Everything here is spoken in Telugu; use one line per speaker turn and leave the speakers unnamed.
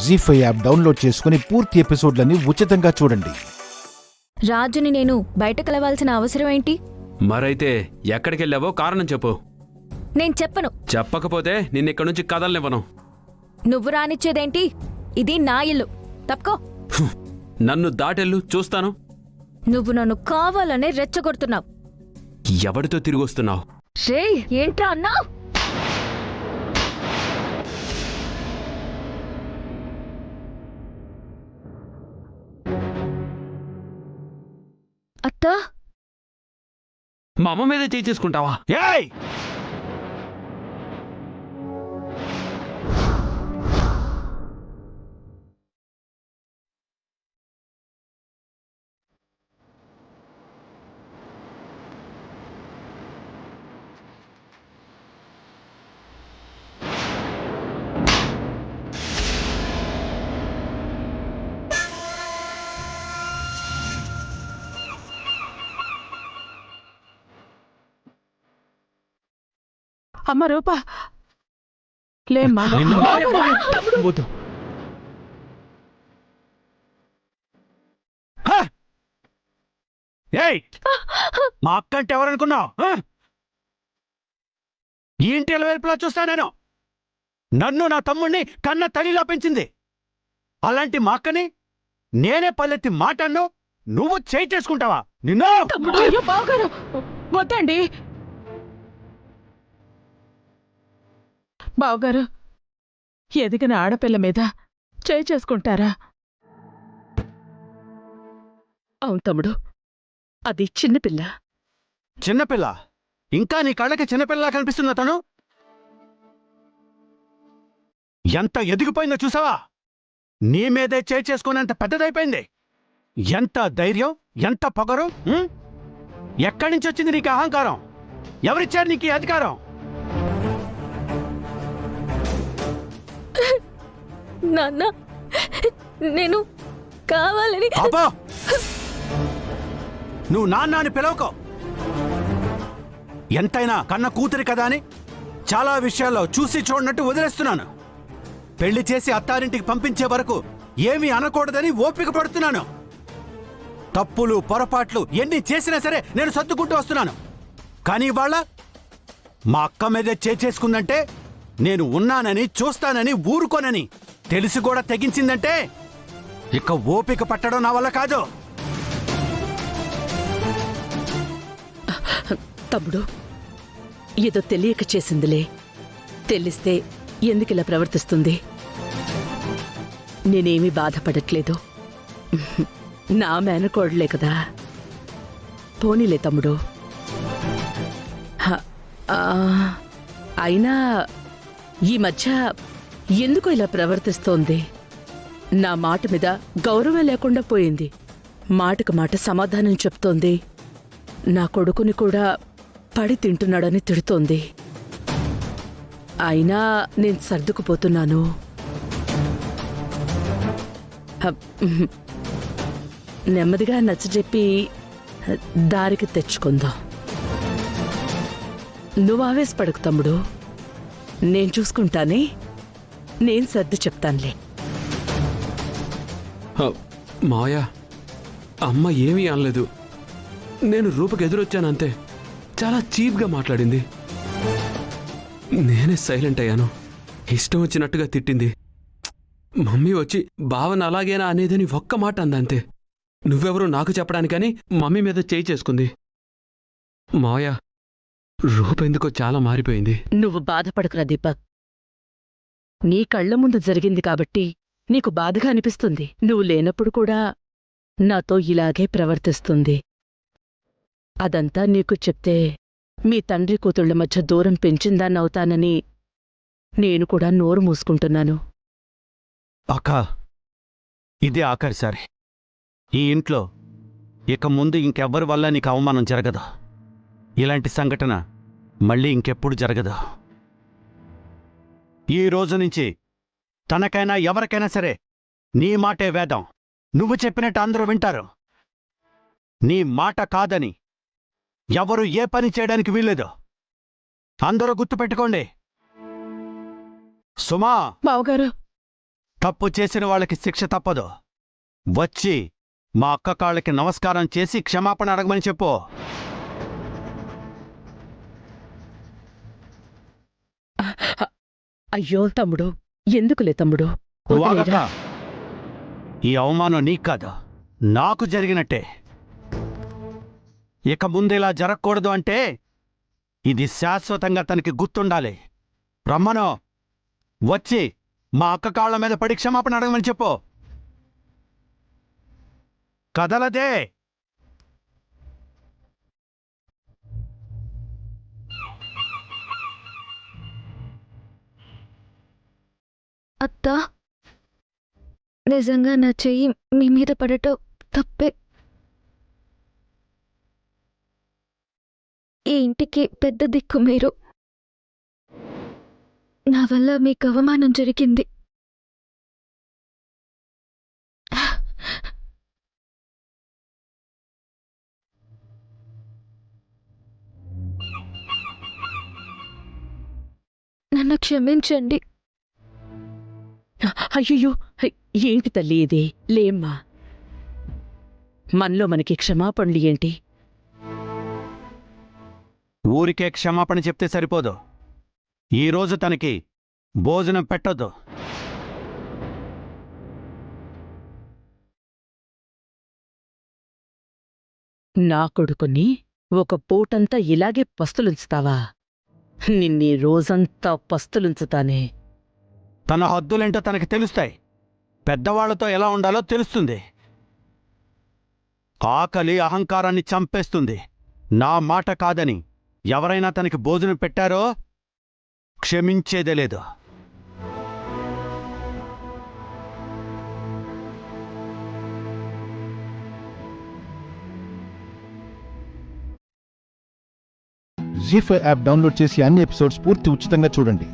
జీ5 యాప్ డౌన్లోడ్ చేసుకుని పూర్తి ఎపిసోడ్లని ఉచితంగా చూడండి.
రాజుని నేను బయట కలవాల్సిన అవసరం ఏంటి?
మరైతే ఎక్కడికెళ్ళావో కారణం చెప్పు.
నేను చెప్పను.
చెప్పకపోతే నిన్నిక్కడి నుంచి కదలనివ్వను.
నువ్వు రానిచ్చేదేంటి? ఇది నా ఇల్లు. తప్పుకో.
నన్ను దాటెళ్ళు, చూస్తాను.
నువ్వు నన్ను కావాలనే రెచ్చగొడుతున్నావు.
ఎవడితో తిరిగొస్తున్నావు?
రే, ఏంట్రా అన్నావు? అత్తా,
మా అమ్మ మీదే చేయి చేసుకుంటావా?
ఏయ్!
అమ్మ రూపా, లేమ్మా.
ఏయ్! మా అక్క అంటే ఎవరనుకున్నావు? ఈ ఇంటి వైపులా చూస్తా నేను. నన్ను నా తమ్ముణ్ణి కన్న తల్లిలా పెంచింది. అలాంటి మా అక్కని నేనే పల్లెత్తి మాటను నువ్వు చేయి చేసుకుంటావా? నిన్ను!
అయ్యో బావగారు, వద్దండి బావగారు. ఎదిగిన ఆడపిల్ల మీద చేయి చేసుకుంటారా? అవును తమ్ముడు, అది చిన్నపిల్ల.
చిన్నపిల్ల? ఇంకా నీ కళ్ళకి చిన్నపిల్లలా కనిపిస్తుందా తను? ఎంత ఎదిగిపోయిందో చూసావా? నీ మీదే చేయి చేసుకునేంత పెద్దదైపోయింది. ఎంత ధైర్యం, ఎంత పొగరు! ఎక్కడి నుంచి వచ్చింది నీకు అహంకారం? ఎవరిచ్చారు నీకు ఈ అధికారం?
నాన్న, నేను కావాలని.
అబ్బో! నువ్వు నాన్న అని పిలవకో. ఎంతైనా కన్న కూతురి కదా అని చాలా విషయాల్లో చూసి చూడనట్టు వదిలేస్తున్నాను. పెళ్లి చేసి అత్తారింటికి పంపించే వరకు ఏమీ అనకూడదని ఓపిక పడుతున్నాను. తప్పులు పొరపాట్లు ఎన్ని చేసినా సరే నేను సర్దుకుంటూ వస్తున్నాను. కానీ ఇవాళ మా అక్క మీదే చేసుకుందంటే నేను ఉన్నానని, చూస్తానని, ఊరుకోనని తెలిసి కూడా తెగించిందంటే ఇక ఓపిక పట్టడం నా వల్ల కాదు.
తమ్ముడు, ఏదో తెలియక చేసిందిలే. తెలిస్తే ఎందుకిలా ప్రవర్తిస్తుంది? నేనేమీ బాధపడట్లేదు. నా మేనకోడలే కదా. పోనీలే తమ్ముడు. అయినా ఈ మధ్య ఎందుకు ఇలా ప్రవర్తిస్తోంది? నా మాట మీద గౌరవం లేకుండా పోయింది. మాటకు మాట సమాధానం చెప్తోంది. నా కొడుకుని కూడా పడి తింటున్నాడని తిడుతోంది. అయినా నేను సర్దుకుపోతున్నాను. నెమ్మదిగా నచ్చజెప్పి దారికి తెచ్చుకుందాం. నువ్వు ఆవేశపడకు తమ్ముడు, నేను చూసుకుంటానే. నేను సర్ది చెప్తానులే.
మాయా, అమ్మ ఏమీ అనలేదు. నేను రూపకి ఎదురొచ్చానంతే. చాలా చీప్గా మాట్లాడింది. నేనే సైలెంట్ అయ్యాను. ఇష్టం వచ్చినట్టుగా తిట్టింది. మమ్మీ వచ్చి భావన అలాగేనా అనేదని ఒక్క మాట అందంతే. నువ్వెవరో నాకు చెప్పడానికని మమ్మీ మీద చేయి చేసుకుంది. మాయా, రూపెందుకో చాలా మారిపోయింది.
నువ్వు బాధపడకురా దీపక్. నీ కళ్ల ముందు జరిగింది కాబట్టి నీకు బాధగా అనిపిస్తుంది. నువ్వు లేనప్పుడు కూడా నాతో ఇలాగే ప్రవర్తిస్తుంది. అదంతా నీకు చెప్తే మీ తండ్రి కూతుళ్ల మధ్య దూరం పెంచిందాన్నవుతానని నేను కూడా నోరు మూసుకుంటున్నాను.
అక్క, ఇదే ఆఖరిసారి. ఈ ఇంట్లో ఇక ముందు ఇంకెవ్వరి వల్ల నీకు అవమానం జరగదు. ఇలాంటి సంఘటన మళ్ళీ ఇంకెప్పుడు జరగదు. ఈ రోజు నుంచి తనకైనా ఎవరికైనా సరే నీ మాటే వేదం. నువ్వు చెప్పినట్టు అందరూ వింటారు. నీ మాట కాదని ఎవరు ఏ పని చేయడానికి వీల్లేదు. అందరూ గుర్తుపెట్టుకోండి. సుమా!
బావగారు,
తప్పు చేసిన వాళ్ళకి శిక్ష తప్పదు. వచ్చి మా అక్క కాళ్ళకి నమస్కారం చేసి క్షమాపణ అడగమని చెప్పు.
అయ్యో తమ్ముడు, ఎందుకులే తమ్ముడు,
నువ్వు ఆగక్క.
వదిలేరా.
ఈ అవమానం నీకు కాదు, నాకు జరిగినట్టే. ఇక ముందు ఇలా జరగకూడదు అంటే ఇది శాశ్వతంగా తనకి గుర్తుండాలి. రమ్మను, వచ్చి మా అక్క కాళ్ళ మీద పడి క్షమాపణ అడగమని చెప్పు. కదలదే.
అత్తా, నిజంగా నా చెయ్యి మీ మీద పడటం తప్పే. ఈ ఇంటికి పెద్ద దిక్కు మీరు. నా వల్ల మీకు అవమానం జరిగింది. నన్ను క్షమించండి.
అయ్యయ్యో, ఏంటి తల్లి ఇది? లేమ్మా, మనలో మనకి క్షమాపణలు ఏంటి?
ఊరికే క్షమాపణ చెప్తే సరిపోదు. ఈరోజు తనకి భోజనం పెట్టొద్దు.
నా కొడుకుని ఒక పూటంతా ఇలాగే పస్తులుంచుతావా? నిన్నీ రోజంతా పస్తులుంచుతానే.
తన హద్దులేంటో తనకి తెలుస్తాయి. పెద్దవాళ్లతో ఎలా ఉండాలో తెలుస్తుంది. ఆకలి అహంకారాన్ని చంపేస్తుంది. నా మాట కాదని ఎవరైనా తనకి భోజనం పెట్టారో క్షమించేదే లేదు.
జీ5 యాప్ డౌన్లోడ్ చేసి అన్ని ఎపిసోడ్స్ పూర్తి ఉచితంగా చూడండి.